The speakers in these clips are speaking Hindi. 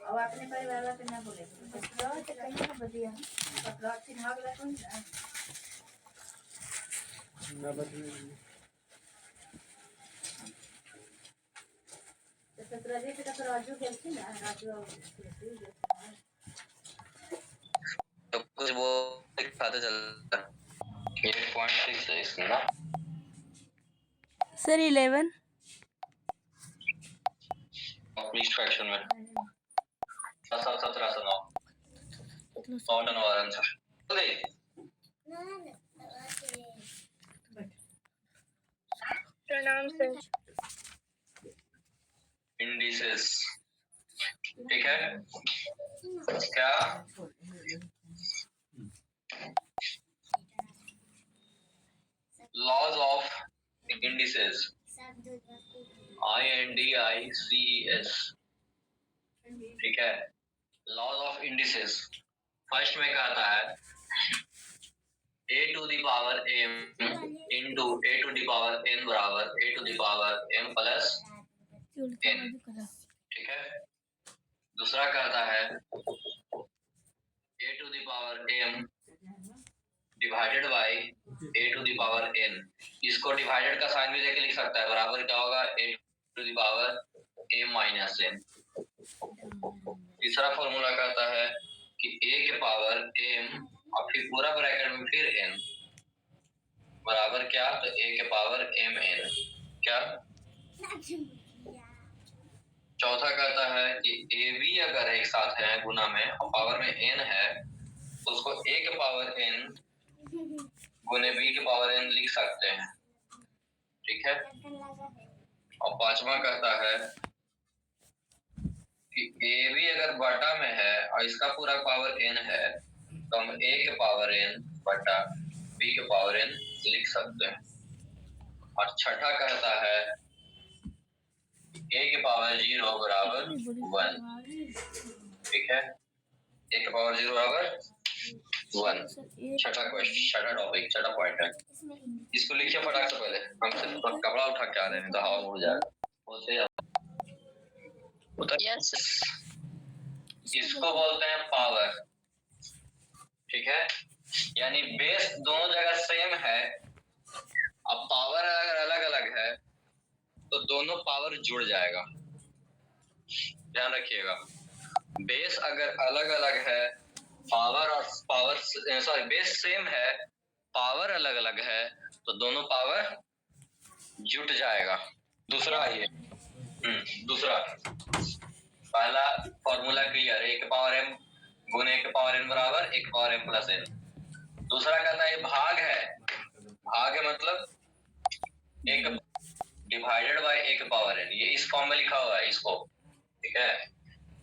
और अपने परिवार वाला ना बोले तो कहीं ना बढ़िया तो अच्छी भाग ला कोई ना बदली तो सत्रह दिन का राजू कैसे ना राजू तो कुछ वो दिखाते चलता 8.6 है इसमें ना सर 11 लीस्ट फ्रैक्शन में 17 9 और आंसर प्रणाम सर। इंडिसेस ठीक है क्या लॉज ऑफ इंडिसेस INDICES ठीक है लॉज ऑफ इंडिसेस फर्स्ट में कहता है a to the power m into a to the power n बराबर a to the power m plus n ठीक है दूसरा कहता है a to the power m divided by a to the power n इसको डिवाइडेड का साइन भी देके लिख सकता है बराबर क्या होगा a to the power m minus n तीसरा फॉर्मूला कहता है कि a के पावर m और फिर पूरा ब्रैकेट में फिर n बराबर क्या तो a के पावर m n क्या चौथा कहता है कि a b अगर एक साथ है गुना में और पावर में n है तो उसको a के पावर n गुने b के पावर n लिख सकते हैं ठीक है और पांचवा कहता है कि a b अगर बटा में है और इसका पूरा पावर n है तो हम a के पावर n बटा b के पावर n लिख सकते हैं और छठा कहता है a के पावर 0 बराबर 1 ठीक है a के पावर 0 बराबर 1 छठा क्वेश्चन छठा टॉपिक छठा पॉइंट है इसको लिखिए फटाक से पहले हम सिर्फ कपड़ा उठा के आ रहे हैं तो हवा उड़ जाएगा यस इसको बोलते हैं पावर ठीक है यानी बेस दोनों जगह सेम है अब पावर अगर अलग अलग है तो दोनों पावर जुड़ जाएगा ध्यान रखिएगा बेस अगर अलग अलग है पावर और पावर सॉरी बेस सेम है पावर अलग अलग है तो दोनों पावर जुट जाएगा दूसरा आइए दूसरा पहला फॉर्मूला क्लियर है एक पावर m गुने एक पावर n बराबर एक पावर m प्लस n दूसरा कहता है भाग है मतलब एक डिवाइडेड बाय एक पावर n ये इस फॉर्म में लिखा हुआ है इसको ठीक है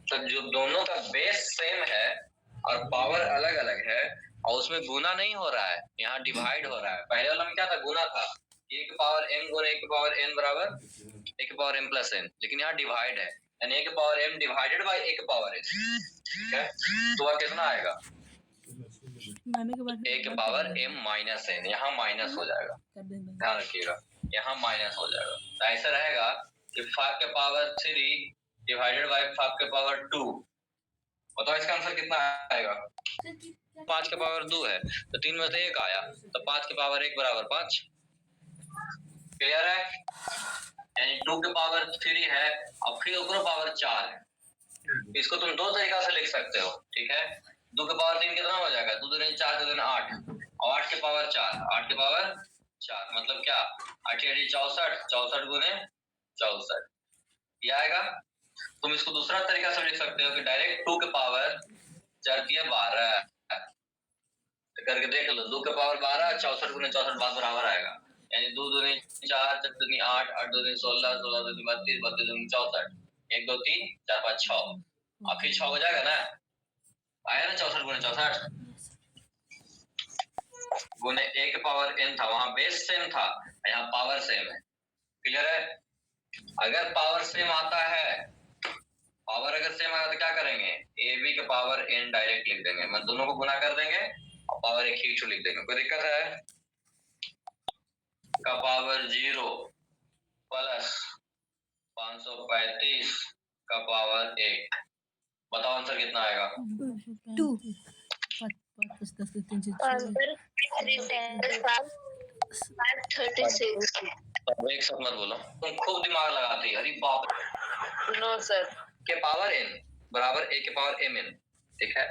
तो जो दोनों का बेस सेम है और पावर अलग अलग है और उसमें गुना नहीं हो रहा है यहाँ डिवाइड हो रहा है पहले वाला में क्या था गुना था एक पावर m गुने एक पावर n बराबर एक पावर m प्लस n लेकिन यहाँ डिवाइड है यानी एक पावर m डिवाइडेड बाय एक पावर n ठीक है तो वह कितना आएगा एक पावर m माइनस n यहाँ माइनस हो जाएगा ध्यान रखिएगा यहाँ माइनस हो जाएगा तो ऐसा रहेगा कि 5 के पावर 3 डिवाइडेड बाय 5 के पावर 2 बताओ इसका आंसर कितना आएगा 5 के पावर 2 है तो 3 में से 1 आया तो 5 के पावर 1 बराबर 5 क्लियर है यानी 2 के पावर 3 है और फिर ऊपर पावर 4 है इसको तुम दो तरीका से लिख सकते हो ठीक है 2 के पावर 3 कितना हो जाएगा 2 दूनी 4 2 दूनी 8 और 8 के पावर 4 8 के पावर 4 मतलब क्या 8 64 64 गुने 64 ये आएगा तुम इसको दूसरा तरीका से लिख सकते हो कि डायरेक्ट 2 के पावर 4 दिया 12 करके देख लो 2 के पावर 12 64 गुने 64 बात बराबर आएगा यानी 2 दूनी 4 4 दूनी 8 8 दूनी 16 16 दूनी 32 32 दूनी 64 1 2 3 4 5 6 और फिर 6 हो जाएगा ना आया ना 64 गुने 64 गुने 1 पावर n था वहां बेस सेम था यहाँ पावर सेम है क्लियर है अगर पावर सेम आता है पावर अगर सेम आया तो क्या करेंगे ए बी के पावर n डायरेक्ट लिख देंगे मतलब दोनों को गुना कर देंगे और पावर एक ही लिख देंगे कोई दिक्कत है का पावर 0 प्लस 535 का पावर 1। बताओ आंसर कितना आएगा? 2 5 10 3 36। एक साथ मत बोलो, तुम खूब दिमाग लगाती है। अरे बाप रे। No sir. के पावर n बराबर a के पावर mn। ठीक है।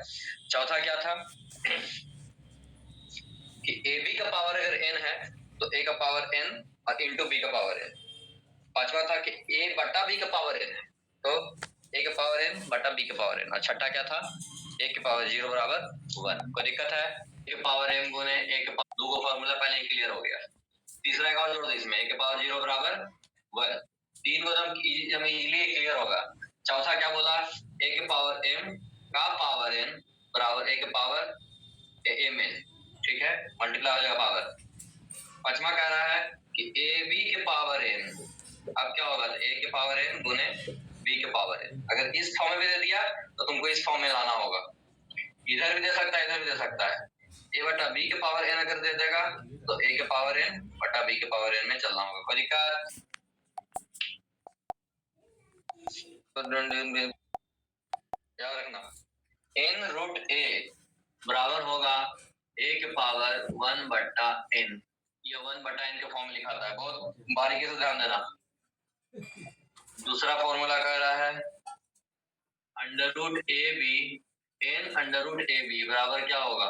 चौथा क्या था कि ab का पावर अगर n है तो a का पावर n और इंटू b का पावर n। पांचवा था कि a बटा b का पावर n है तो a का पावर n बटा b का पावर n। और छठा क्या था? a के पावर 0 बराबर 1। कोई दिक्कत है? a के पावर m गुने a के पावर 2 को फॉर्मूला पहले ही क्लियर हो गया। तीसरा एक और जोड़ दो इसमें, a के पावर 0 बराबर 1। तीन को एकदम इजीली क्लियर होगा। चौथा क्या बोला? a के पावर m का पावर n बराबर a के पावर mn। ठीक है, मल्टीप्लाई हो जाएगा पावर। पांचवा कह रहा है कि ab के पावर n, अब क्या होगा? a के पावर n गुने b के पावर n। अगर इस फॉर्म में भी दे दिया तो तुमको इस फॉर्म में लाना होगा। इधर भी दे सकता है, इधर भी दे सकता है। a बटा b के पावर n अगर दे देगा तो a के पावर n बटा b के पावर n में चलना होगा। कोई दिक्कत? याद रखना n रूट a बराबर होगा a के पावर 1 बटा n। ये 1 बटा n के फॉर्म में लिखा था, बहुत बारीकी से ध्यान देना। दूसरा फॉर्मूला कह रहा है under root A B n under root A B बराबर क्या होगा?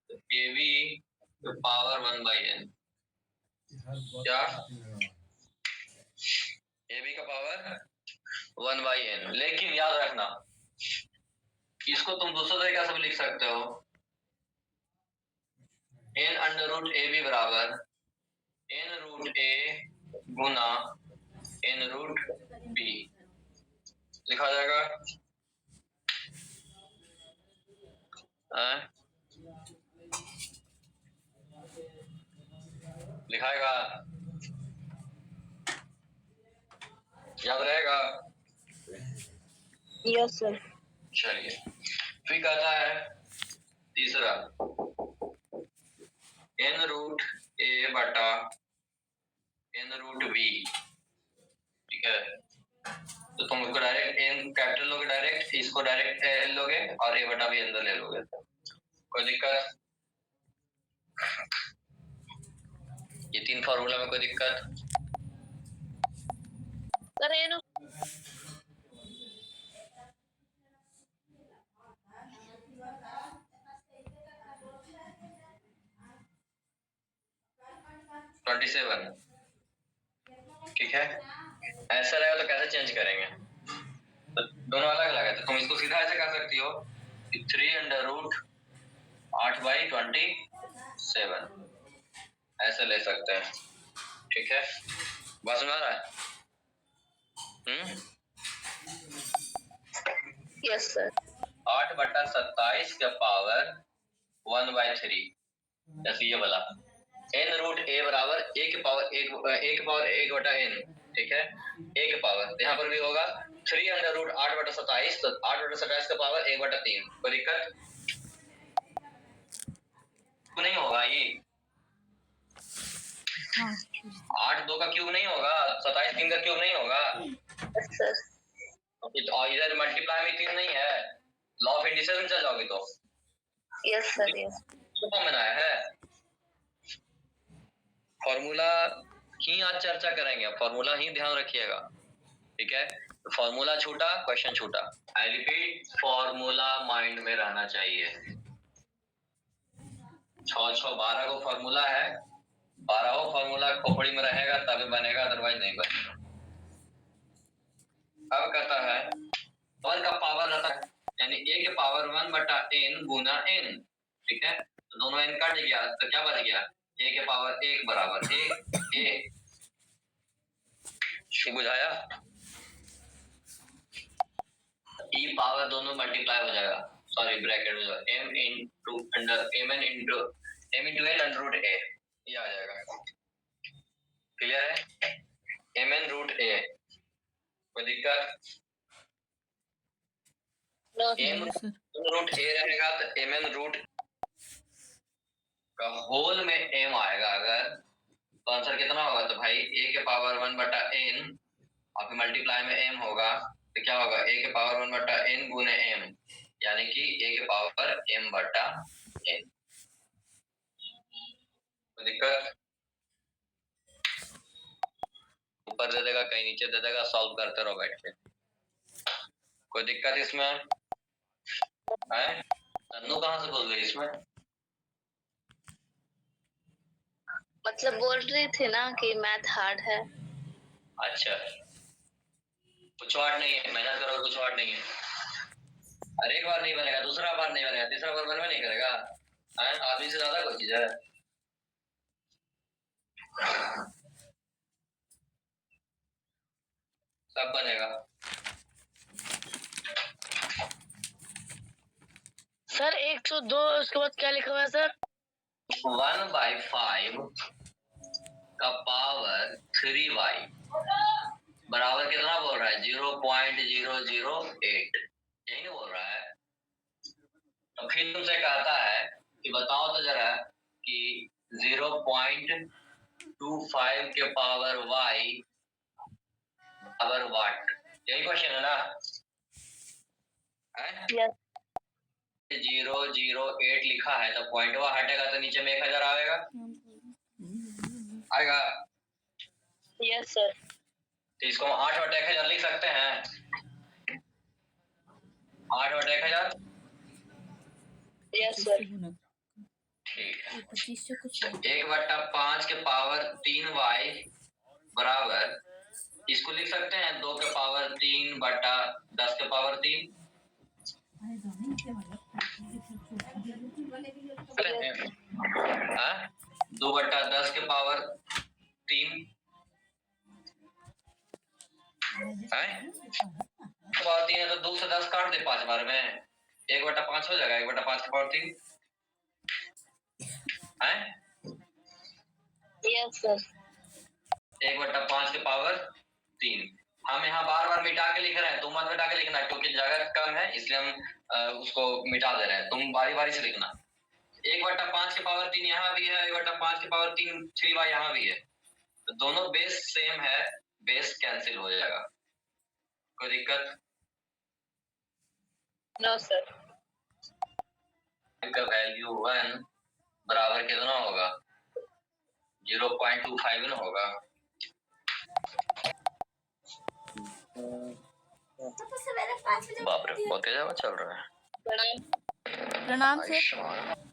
A B power 1 by n। क्या? ए बी का पावर 1 बाई n। लेकिन याद रखना इसको तुम दूसरे तरीके से भी लिख सकते हो। n under root A B बराबर n रूट ए गुना n रूट बी लिखा जाएगा। लिखाएगा, याद रहेगा? Yes sir. चलिए फिर कहता है तीसरा n रूट ए बटा n रूट बी। ठीक है, तो तुम इसको डायरेक्ट n कैपिटल लोगे, डायरेक्ट इसको डायरेक्ट लोगे और a बटा बी अंदर ले लोगे। कोई दिक्कत? ये तीन फॉर्मूला में कोई दिक्कत? सर ಏನು 27। ठीक है, ऐसा रहेगा तो कैसे चेंज करेंगे? तो दोनों अलग अलग है, तो तुम इसको सीधा ऐसे कर सकती हो कि 3 अंडर रूट 8 बाई 27 ऐसे ले सकते हैं। ठीक है, बात समझ आ रहा है? Yes sir. 8 बटा 27 का पावर 1 बाई 3 जैसे ये वाला n रूट a बराबर a के पावर 1 बटा n। ठीक है, a के पावर यहाँ पर भी होगा 3 अंडर रूट 8 बटा 27, तो 8 बटा 27 का पावर 1 बटा 3। कोई दिक्कत नहीं होगा? ये 8 2 का क्यूब नहीं होगा, 27 3 का क्यूब नहीं होगा। सर और इधर मल्टीप्लाई में 3 नहीं है, लॉ ऑफ इंडिसेस में चल जाओगे तो यस सर। यस फॉर्म में आया है। फॉर्मूला ही आज चर्चा करेंगे, फॉर्मूला ही ध्यान रखिएगा। ठीक है, तो फॉर्मूला छूटा, क्वेश्चन छूटा। आई रिपीट, फॉर्मूला माइंड में रहना चाहिए। 6 6 12 को फॉर्मूला है, 12 फॉर्मूला खोपड़ी में रहेगा तभी बनेगा, अदरवाइज नहीं बनेगा। अब कहता है 1 का पावर रहता है यानी a के पावर 1 बटा n गुना n। ठीक है, तो दोनों n कट गया तो क्या बच गया? a के पावर 1 बराबर 1 a। बुझाया? e पावर दोनों मल्टीप्लाई हो जाएगा, सॉरी ब्रैकेट में जो m into under mn into m into n under root a ये आ जाएगा। क्लियर है? mn root a। कोई दिक्कत? m रूट a रहेगा तो mn रूट का होल में m आएगा अगर, तो आंसर कितना होगा? तो भाई a के पावर 1 बटा n और फिर मल्टीप्लाई में m होगा, तो क्या होगा, a के पावर 1 बटा n गुने m, यानी कि a के पावर m बटा n। कोई दिक्कत? ऊपर दे देगा, कहीं नीचे दे देगा, सॉल्व करते रहो बैठ के। कोई दिक्कत इसमें है? तन्नू कहाँ से बोल गई इसमें? मतलब बोल रही थी ना कि मैथ हार्ड है। अच्छा, कुछ हार्ड नहीं है, मेहनत करो, कुछ हार्ड नहीं है। अरे एक बार नहीं बनेगा, दूसरा बार नहीं बनेगा, तीसरा बार बनवा नहीं करेगा। आदमी से ज्यादा कोई चीज है? सब बनेगा। सर 102 उसके बाद क्या लिखा हुआ है सर? 1/5 का पावर 3y बराबर कितना बोल रहा है? 0.008, यही नहीं बोल रहा है? तो फिर तुमसे कहता है कि बताओ तो जरा कि 0.25 के पावर y बराबर वाट, यही क्वेश्चन है ना? यस 008 लिखा है तो पॉइंट हटेगा तो नीचे में 1000 आएगा, आएगा। Yes sir. तो इसको 8 बटे 1000 लिख सकते हैं, 8 बटे 1000। Yes sir. ठीक है, 25 से कुछ 1/5 के पावर 3y बराबर, इसको लिख सकते हैं 2 के पावर 3 बटा 10 के पावर 3। 2 बटा 10 के पावर 3 पावर 3 है तो 2 से 10 काट दे 5 बार में, 1/5 हो जाएगा। 1/5 के पावर 3 है। Yes sir. 1/5 के पावर 3 हम यहाँ बार बार मिटा के लिख रहे हैं, तुम मत मिटा के लिखना क्योंकि जगह कम है, इसलिए हम उसको मिटा दे रहे हैं, तुम बारी बारी से लिखना। 1/5 के पावर 3 यहाँ भी है, 1/5 के पावर 3y यहाँ भी है, तो दोनों बेस सेम है, बेस कैंसिल हो जाएगा। कोई दिक्कत? No sir. का वैल्यू 1 बराबर कितना होगा? 0.25 होगा। बाप रे, बहुत तेज हवा चल रहा है। प्रणाम सर। आयुष्मान।